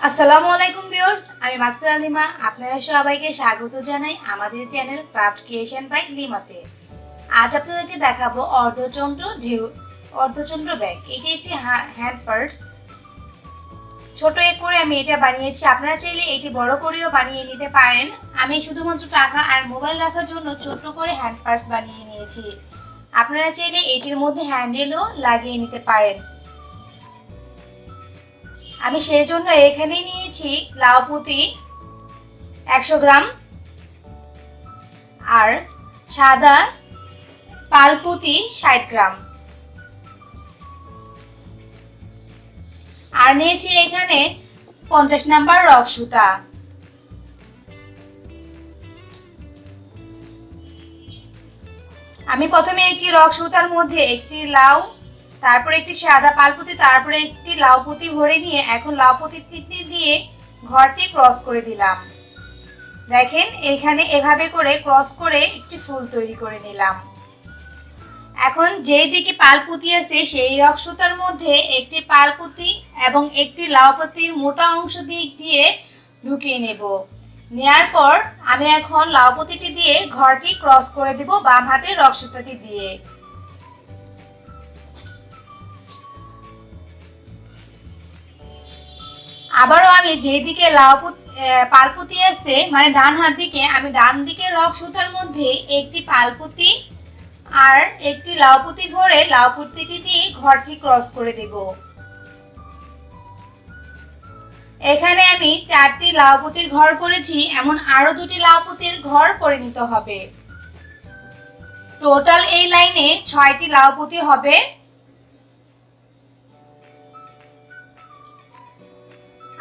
আসসালামু আলাইকুম ভিউয়ার্স, আমি মাকসুদা লিমা। আপনাদের সবাইকে স্বাগত জানাই আমাদের চ্যানেল ক্রাফট ক্রিয়েশন বাই লিমাতে। আজ আপনাদেরকে দেখাবো অর্ধচন্দ্র ব্যাগ। এটি একটি হ্যান্ড পার্স। ছোট করে আমি এটা বানিয়েছি। আপনারা চাইলে এটি বড় করেও বানিয়ে নিতে পারেন। আমি শুধুমাত্র টাকা আর মোবাইল রাখার জন্য ছোট করে হ্যান্ড পার্স বানিয়ে নিয়েছি। আপনারা চাইলে এটির মধ্যে হ্যান্ডেলও লাগিয়ে নিতে পারেন। আমি সেই জন্য এখানে নিয়েছি লাউপুতি 100 গ্রাম আর সাদা পালপুতি 60 গ্রাম আর নিয়েছি এখানে 50 নাম্বার রক সুতা। আমি প্রথমে একটি রক সুতার মধ্যে একটি লাউ, তারপরে একটি সাদা পালপুতি, তারপরে একটি লাউ পুঁতি ভরে নিয়ে এখন লাউ পুঁতি দিয়ে ঘরটি ক্রস করে দিলাম। দেখেন এখানে এভাবে করে ক্রস করে একটি ফুল তৈরি করে নিলাম। এখন যেই দিকে পালপুতি আছে সেই রক সুতার মধ্যে একটি পালপুতি এবং একটি লাউ পুঁতির মোটা অংশ দিয়ে ঢুকিয়ে নেব। নেয়ার পর আমি এখন লাউ পুঁতিটি দিয়ে ঘরটি ক্রস করে দেব বাম হাতের রক সুতাটি দিয়ে। আবারও আমি যেদিকে পালপুতি আছে মানে ডান হাত দিকে, আমি ডান দিকের রক সুতার মধ্যে একটি পালপুতি আর একটি লাউ পুঁতি ভরে লাউ পুঁতিটি দিয়ে ঘরটি ক্রস করে দেব। এখানে আমি 4টি লাউ পুঁতির ঘর করেছি, এমন আরো 2টি লাউ পুঁতির ঘর করে নিতে হবে। টোটাল এই লাইনে 6টি লাউ পুঁতি হবে।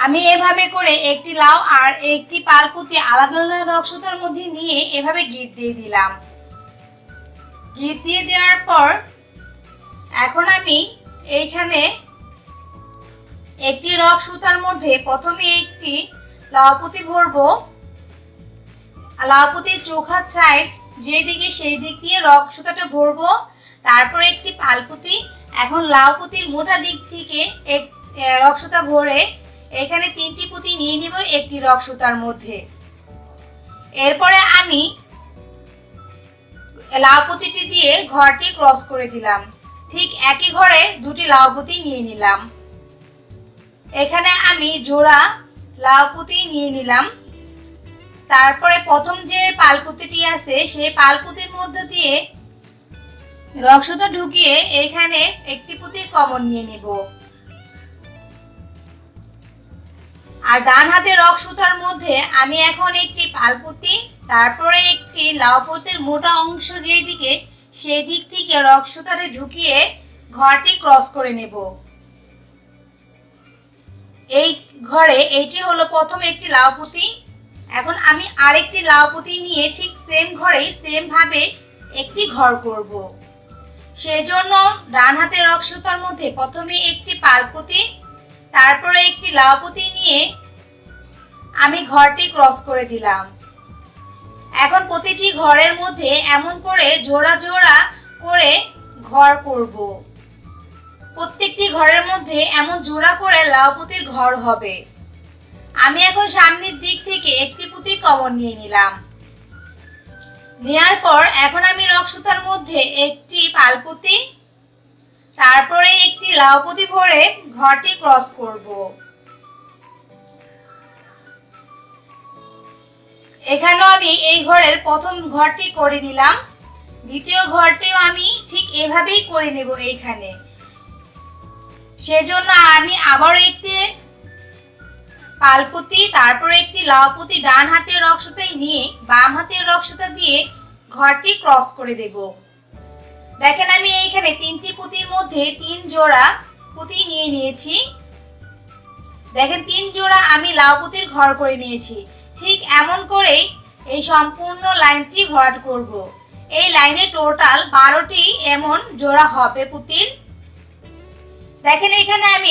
আমি এভাবে করে একটি লাউ আর একটি পালপুতি আলাদা আলাদা রক সুতার মধ্যে নিয়ে এভাবে গিট দিয়ে দিলাম। গিট দিয়ে দেওয়ার পর এখন আমি এইখানে একটি রক সুতার মধ্যে প্রথমে একটি লাউ পুঁতি ভরবো। লাউ পুঁতির চোখার সাইড যেদিকে সেই দিক দিয়ে রক সুতাটা ভরবো। তারপর একটি পালপুতি, এখন লাউ পুঁতির মোটা দিক থেকে এক রক সুতা ভরে এখানে 3টি পুঁতি নিয়ে নিব একটি রক সুতার মধ্যে। এরপরে আমি লাউ পুঁতিটি দিয়ে ঘরটি ক্রস করে দিলাম। ঠিক একই ঘরে 2টি লাউ পুঁতি নিয়ে নিলাম। এখানে আমি জোড়া লাউ পুঁতি নিয়ে নিলাম। তারপরে প্রথম যে পালপুতিটি আছে সেই পালপুতির মধ্যে দিয়ে রক সুতা ঢুকিয়ে এখানে একটি পুঁতি কমন নিয়ে নিব। আর ডান হাতে রক সুতার মধ্যে আমি এখন একটি পালপুতি, তারপরে একটি লাউ পুঁতির মোটা অংশ যেদিকে সেই দিক থেকে রক সুতারে ঢুকিয়ে ঘরটি ক্রস করে নেব। এই ঘরে এটি হলো প্রথম একটি লাউ পুঁতি। এখন আমি আরেকটি লাউ পুঁতি নিয়ে ঠিক সেম ঘরেই সেম ভাবে একটি ঘর করব। সেজন্য ডান হাতে রক সুতার মধ্যে প্রথমে একটি পালপুতি, তারপরে একটি লাউ পুঁতি নিয়ে আমি ঘরটি ক্রস করে দিলাম। এখন প্রতিটি ঘরের মধ্যে এমন করে জোড়া জোড়া করে ঘর করব। প্রত্যেকটি ঘরের মধ্যে এমন জোড়া করে লাউ পুঁতির ঘর হবে। আমি এখন সামনের দিক থেকে একটি পুঁতি কমন নিয়ে নিলাম। নেয়ার পর এখন আমি রক সুতার মধ্যে একটি পালপুতি, তারপরে একটি লাউ পুঁতি ভরে ঘরটি ক্রস করব। এখানেও আমি এই ঘরের প্রথম ঘরটি করে নিলাম। দ্বিতীয় ঘরটিও আমি ঠিক এভাবেই করে নেব এইখানে। সেজন্য আমি আবার একটি পালপুতি, তারপরে একটি লাউ পুঁতি ডান হাতের রক সুতায় নিয়ে বাম হাতের রক সুতা দিয়ে ঘরটি ক্রস করে দেব। দেখেন আমি এইখানে 3টি পুঁতির মধ্যে 3 জোড়া পুঁতি নিয়ে নিয়েছি। দেখেন 3 জোড়া আমি লাউ পুঁতির ঘর করে নিয়েছি। ঠিক এমন করেই এই সম্পূর্ণ লাইনটি ভরাট করব। এই লাইনে টোটাল 12টি এমন জোড়া হবে পুঁতির। দেখেন এখানে আমি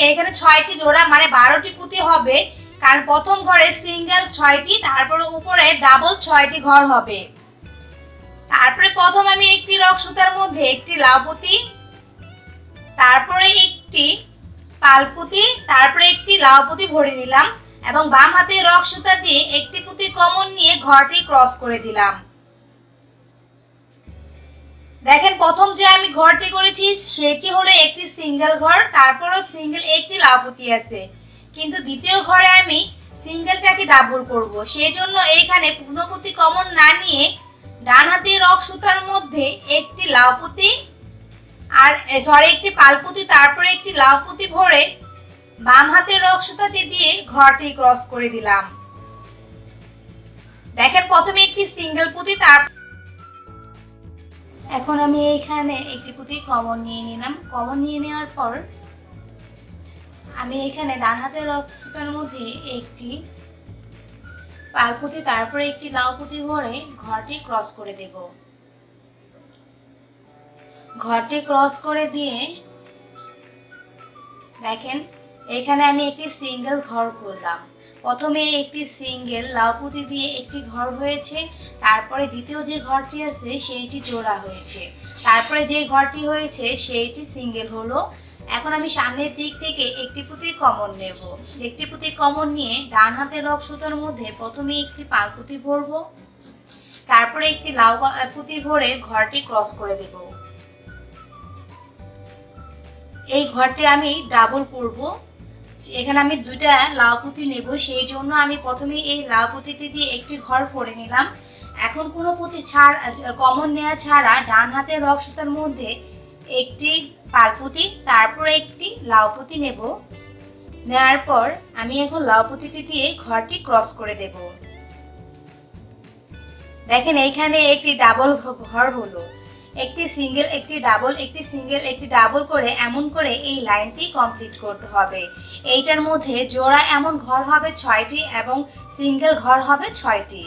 এখানে 6টি জোড়া মানে 12টি পুঁতি হবে, কারণ প্রথম ঘরে সিঙ্গেল 6টি, তারপরে উপরে ডাবল 6টি ঘর হবে। তারপরে প্রথম আমি একটি রক সুতার মধ্যে একটি লাউ পুঁতি, তারপরে একটি পালপুঁতি তারপরে একটি লাউ পুঁতি ভরে নিলাম এবং বাম হাতে রক সুতা দিয়ে একটি পুঁতি কমন নিয়ে ঘরটি ক্রস করে দিলাম। দেখেন প্রথম যে আমি ঘরটি করেছি সেটি হলো একটি সিঙ্গেল ঘর, তারপরও সিঙ্গেল একটি লাউ পুঁতি আছে, কিন্তু দ্বিতীয় ঘরে আমি সিঙ্গেলটাকে ডাবল করব। সেই জন্য এইখানে পূর্ণ পুঁতি কমন না নিয়ে ডান হাতে রক সুতার মধ্যে একটি লাউ পুঁতি আর একটি পালপুঁতি তারপরে একটি লাউ পুঁতি ভরে বাম হাতে রক সুতাটি দিয়ে ঘরটি ক্রস করে দিলাম। দেখেন প্রথমে একটি সিঙ্গেল পুঁতি, এখন আমি এইখানে একটি পুঁতি কমন নিয়ে নিলাম। কমন নিয়ে নেওয়ার পর আমি এখানে ডান হাতের রক সুতার মধ্যে একটি পালপুঁতি তারপরে একটি লাউ পুঁতি ভরে ঘরটি ক্রস করে দেব। ঘরটি ক্রস করে দিয়ে দেখেন এখানে আমি একটি সিঙ্গেল ঘর করলাম। প্রথমে একটি সিঙ্গেল লাউ পুঁতি দিয়ে একটি ঘর হয়েছে, তারপরে দ্বিতীয় যে ঘরটি আছে সেইটি জোড়া হয়েছে, তারপরে যে ঘরটি হয়েছে সেইটি সিঙ্গেল হলো। এখন আমি সামনের দিক থেকে একটি পুঁতি কমন নেব। একটি পুঁতি কমন নিয়ে ডান হাতের রক সুতার মধ্যে প্রথমে একটি পালপুঁতি ভরবো, তারপরে একটি লাউ পুঁতি ভরে ঘরটি ক্রস করে দেব। এই ঘরটি আমি ডাবল করব। এখানে আমি দুইটা লাউ পুঁতি নেব, সেই জন্য আমি প্রথমে এই লাউ পুঁতিটি দিয়ে একটি ঘর করে নিলাম। এখন কোনো পুঁতি কমন নেওয়া ছাড়া ডান হাতের রক সুতার মধ্যে একটি পালপুঁতি তারপরে একটি লাউ পুঁতি নেব। নেওয়ার পর আমি এখন লাউ পুঁতিটি দিয়ে ঘরটি ক্রস করে দেব। দেখেন এইখানে একটি ডাবল ঘর হলো, একটি সিঙ্গেল একটি ডাবল একটি সিঙ্গেল একটি ডাবল করে এমন করে এই লাইনটি কমপ্লিট করতে হবে। এইটার মধ্যে জোড়া এমন ঘর হবে 6টি এবং সিঙ্গেল ঘর হবে 6টি।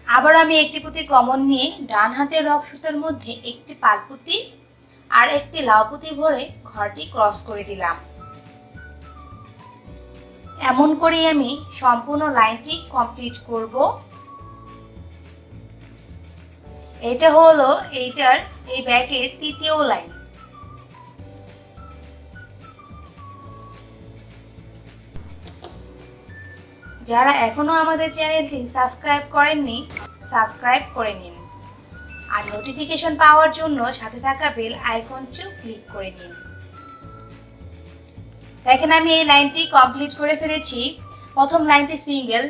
আবার আমি একটি পুঁতি কমন নিয়ে ডান হাতের রক সুতার মধ্যে একটি পালপুঁতি আর একটি লাউ পুঁতি ভরে ঘরটি ক্রস করে দিলাম। এমন করে আমি সম্পূর্ণ লাইনটি কমপ্লিট করব। এটা হলো এই ব্যাগের তৃতীয় লাইন। যারা এখনো আমাদের চ্যানেলটি সাবস্ক্রাইব করেননি সাবস্ক্রাইব করে নিন আর নোটিফিকেশন পাওয়ার জন্য সাথে থাকা বেল আইকনটি ক্লিক করে নিন। দেখেন আমি এই লাইনটি কমপ্লিট করে ফেলেছি। প্রথম লাইনটি সিঙ্গেল,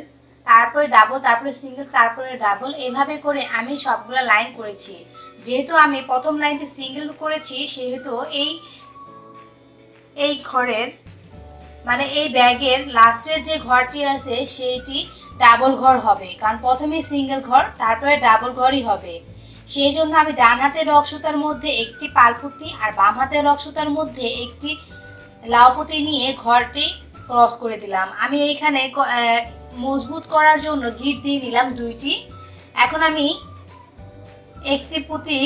তারপরে ডাবল, তারপরে সিঙ্গেল, তারপরে ডাবল, এভাবে করে আমি সবগুলো লাইন করেছি। যেহেতু আমি প্রথম লাইনটি সিঙ্গেল করেছি সেহেতু এই ঘরের মানে এই ব্যাগের লাস্টের যে ঘরটি আছে সেইটি ডাবল ঘর হবে, কারণ প্রথমে সিঙ্গেল ঘর তারপরে ডাবল ঘরই হবে। সেই জন্য আমি ডান হাতের রক সুতার মধ্যে একটি পালপুঁতি আর বাম হাতের রক সুতার মধ্যে একটি লাউ পুঁতি নিয়ে ঘরটি ক্রস করে দিলাম। আমি এইখানে মজবুত করার জন্য গিট দিয়ে নিলাম 2টি। এখন আমি একটি পুঁতি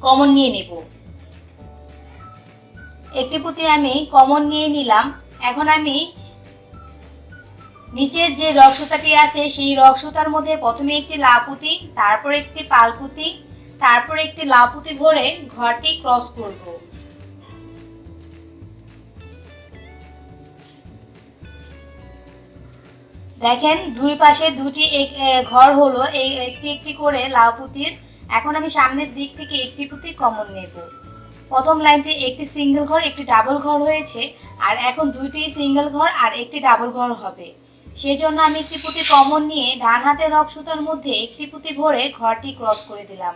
কমন নিয়ে নেব। একটি পুঁতি আমি কমন নিয়ে নিলাম। এখন আমি নিচের যে রক সুতাটি আছে সেই রক সুতার মধ্যে প্রথমে একটি লাউ পুঁতি তারপর একটি পালপুঁতি তারপর একটি লাউ পুঁতি ভরে ঘরটি ক্রস করব। দেখেন দুই পাশে দুটি ঘর হলো, এই একটি একটি করে লাউ পুঁতির। এখন আমি সামনের দিক থেকে একটি পুঁতি কমন নেব। প্রথম লাইনটি একটি সিঙ্গেল ঘর একটি ডাবল ঘর হয়েছে, আর এখন 2টি সিঙ্গেল ঘর আর একটি ডাবল ঘর হবে। সেই জন্য আমি একটি পুঁতি কমন নিয়ে ডান হাতের রক সুতার মধ্যে একটি পুঁতি ভরে ঘরটি ক্রস করে দিলাম।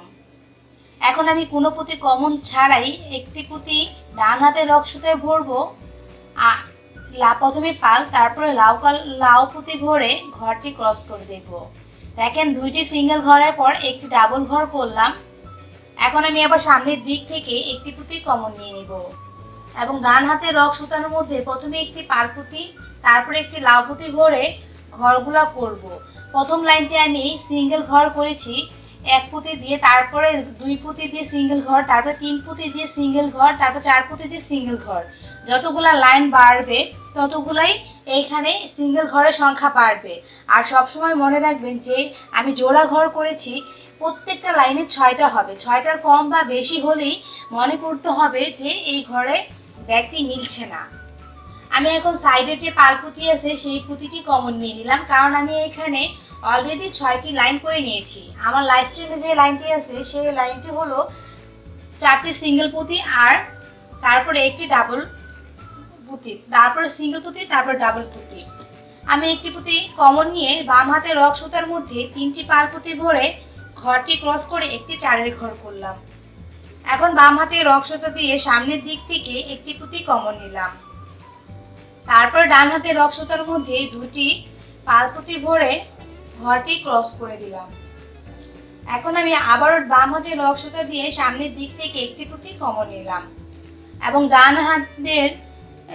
এখন আমি কোনো পুঁতি কমন ছাড়াই একটি পুঁতি ডান হাতের রক সুতায় ভরবো। প্রথমে পাল তারপরে লাউ পুঁতি ভরে ঘরটি ক্রস করে দেব। দেখেন 2টি সিঙ্গেল ঘরের পর একটি ডাবল ঘর করলাম। এখন আমি আবার সামনের দিক থেকে একটি পুঁতি কমন নিয়ে নিব এবং ডান হাতের রক সুতার মধ্যে প্রথমে একটি পালপুঁতি তারপরে একটি লাউ পুঁতি ভরে ঘরগুলো করব। প্রথম লাইনটি আমি সিঙ্গেল ঘর করেছি 1 পুঁতি দিয়ে, তারপরে 2 পুঁতি দিয়ে সিঙ্গেল ঘর, তারপরে 3 পুঁতি দিয়ে সিঙ্গেল ঘর, তারপর 4 পুঁতি দিয়ে সিঙ্গেল ঘর। যতগুলা লাইন বাড়বে ততগুলাই এইখানে সিঙ্গেল ঘরের সংখ্যা বাড়বে। আর সবসময় মনে রাখবেন যে আমি জোড়া ঘর করেছি, প্রত্যেকটা লাইনে 6টা হবে। 6টার কম বা বেশি হলেই মনে করতে হবে যে এই ঘরে ব্যাগটি মিলছে না। আমি এখন সাইডে যে পালপুতি আছে সেই পুঁতিটি কমন নিয়ে নিলাম, কারণ আমি এখানে অলরেডি 6টি লাইন করে নিয়েছি। আমার লাস্টে যে লাইনটি আছে সেই লাইনটি হলো 4টি সিঙ্গেল পুঁতি আর তারপরে একটি ডাবল পুঁতি, তারপর সিঙ্গেল পুঁতি, তারপর ডাবল পুঁতি। আমি একটি পুঁতি কমন নিয়ে বাম হাতে রক সুতার মধ্যে 3টি পাল পুঁতি ভরে ঘরটি ক্রস করে একটি 4-এর ঘর করলাম। এখন বাম হাতে রক সুতা দিয়ে সামনের দিক থেকে একটি পুঁতি কমন নিলাম, তারপর ডান হাতে রক সুতার মধ্যে 2টি পাল পুঁতি ভরে ঘরটি ক্রস করে দিলাম। এখন আমি আবারও বাম হাতে রক সুতা দিয়ে সামনের দিক থেকে একটি পুঁতি কমন নিলাম এবং ডান হাতের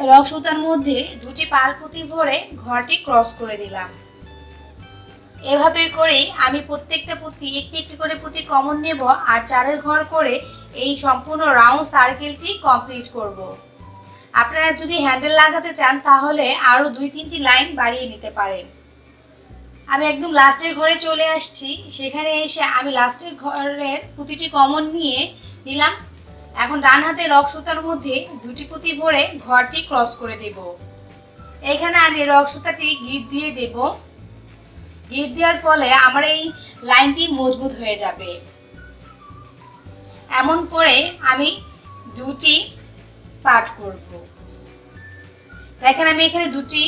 রক সুতার মধ্যে 2টি পাল পুঁতি ভরে ঘরটি ক্রস করে দিলাম। এভাবে করে আমি প্রত্যেকটা পুঁতি একটি একটি করে পুঁতি কমন নেব আর 4-এর ঘর করে এই সম্পূর্ণ রাউন্ড সার্কেলটি কমপ্লিট করব। আপনারা যদি হ্যান্ডেল লাগাতে চান তাহলে আরো 2-3টি লাইন বাড়িয়ে নিতে পারেন। আমি একদম লাস্টের ঘরে চলে আসছি। সেখানে এসে আমি লাস্টের ঘরের পুঁতিটি কমন নিয়ে নিলাম। এখন ডান হাতে রক সুতার মধ্যে 2টি পুঁতি ভরে ঘরটি ক্রস করে দেব। এখানে আমি রক সুতাটি গিট দিয়ে দেব। গিট দেওয়ার ফলে আমার এই লাইনটি মজবুত হয়ে যাবে। এমন করে আমি 2টি পার্ট করব। দেখেন আমি এখানে 2টি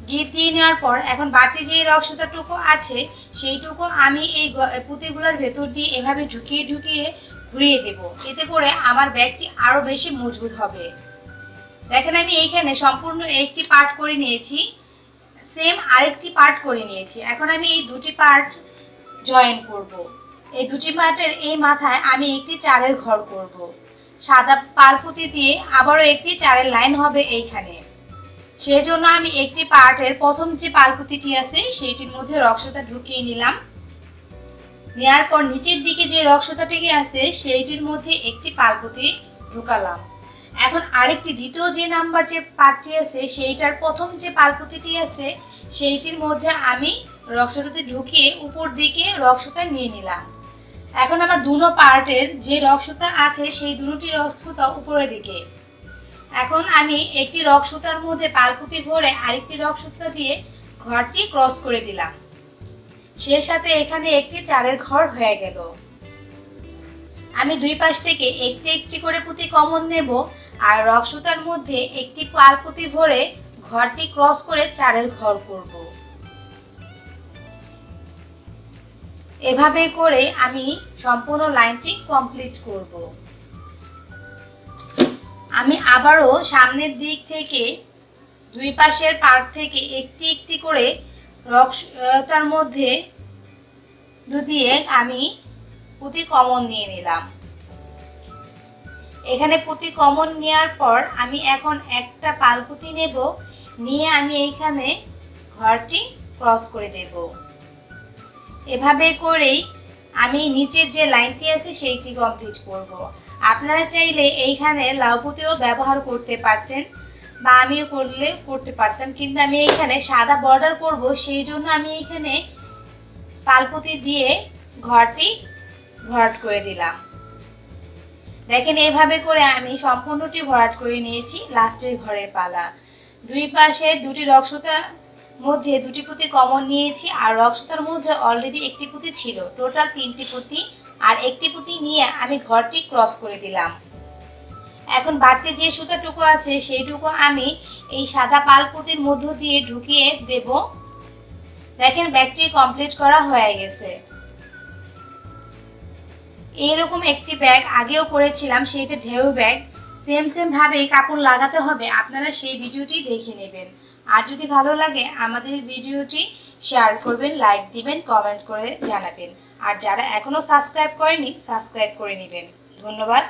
গিট দিয়ে নেওয়ার পর এখন বাকি যে রক সুতাটুকু আছে সেইটুকু আমি এই পুঁতিগুলোর ভেতর দিয়ে এভাবে ঢুকিয়ে ঢুকিয়ে ঘুরিয়ে দেব। এতে করে আমার ব্যাগটি আরো বেশি মজবুত হবে। দেখেন আমি এইখানে সম্পূর্ণ একটি পার্ট করে নিয়েছি, সেম আরেকটি পার্ট করে নিয়েছি। এখন আমি এই 2টি পার্ট জয়েন করব। এই 2টি পার্টের এই মাথায় আমি একটি 4-এর ঘর করব। সাদা পাল পুঁতি দিয়ে আবারও একটি 4-এর লাইন হবে এইখানে। সেজন্য আমি একটি পার্টের প্রথম যে পাল পুঁতিটি আছে সেইটির মধ্যে রক সুতা ঢুকিয়ে নিলাম। নেওয়ার পর নিচের দিকে যে রক সুতাটি আছে সেইটির মধ্যে একটি পাল পুঁতি ঢুকালাম। এখন আরেকটি দ্বিতীয় যে নাম্বার যে পার্টটি আছে সেইটার প্রথম যে পাল পুঁতিটি আছে সেইটির মধ্যে আমি রক সুতাটি ঢুকিয়ে উপর দিকে রক সুতা নিয়ে নিলাম। এখন আমার দুটো পার্টের যে রক সুতা আছে সেই দুটি রক সুতা উপরের দিকে। এখন আমি একটি রক সুতার মধ্যে পাল পুঁতি ভরে আরেকটি রক সুতা দিয়ে ঘরটি ক্রস করে দিলাম। সেই সাথে এখানে একটি 4-এর ঘর হয়ে গেল। আমি দুই পাশ থেকে একটি একটি করে পুঁতি কমন নেব আর রক সুতার মধ্যে একটি পাল পুঁতি ভরে ঘরটি ক্রস করে 4-এর ঘর করব। এভাবে করে আমি সম্পূর্ণ লাইনটি কমপ্লিট করব। আমি আবারও সামনের দিক থেকে দুই পাশের পার্ট থেকে একটি একটি করে রক সুতার মধ্যে দিয়ে আমি পুঁতি কমন নিয়ে নিলাম। এখানে পুঁতি কমন নেওয়ার পর আমি এখন একটা পাল পুঁতি নেব, নিয়ে আমি এইখানে ঘরটি ক্রস করে দেব। এভাবে করেই আমি নিচের যে লাইনটি আছে সেইটি কমপ্লিট করব। আপনারা চাইলে এইখানে লাউ পুঁতিও ব্যবহার করতে পারতেন বা আমিও করতে পারতাম, কিন্তু আমি এইখানে সাদা বর্ডার করব সেই জন্য আমি এইখানে পাল পুঁতি দিয়ে ঘরটি ভরাট করে দিলাম। দেখেন এইভাবে করে আমি সম্পূর্ণটি ভরাট করে নিয়েছি। লাস্টের ঘরের পালা দুই পাশে 2টি রক সুতার মধ্যে 2টি পুঁতি কমন নিয়েছি আর রক সুতার মধ্যে অলরেডি একটি পুঁতি ছিল। টোটাল 3টি পুঁতি আর একটি পুঁতি নিয়ে আমি ঘরটি ক্রস করে দিলাম। এখন বাড়তি যে সুতাটুকু আছে সেইটুকু আমি এই সাদা পাল পুঁতির মধ্য দিয়ে ঢুকিয়ে দেব। দেখেন ব্যাগটি কমপ্লিট করা হয়ে গেছে। এইরকম একটি ব্যাগ আগেও করেছিলাম, সেইটা ঢেউ ব্যাগ। সেম ভাবে কাপড় লাগাতে হবে, আপনারা সেই ভিডিওটি দেখে নেবেন। আর যদি ভালো লাগে আমাদের ভিডিওটি শেয়ার করবেন, লাইক দিবেন, কমেন্ট করে জানাবেন। আর যারা এখনো সাবস্ক্রাইব করেনি সাবস্ক্রাইব করে নেবেন। ধন্যবাদ।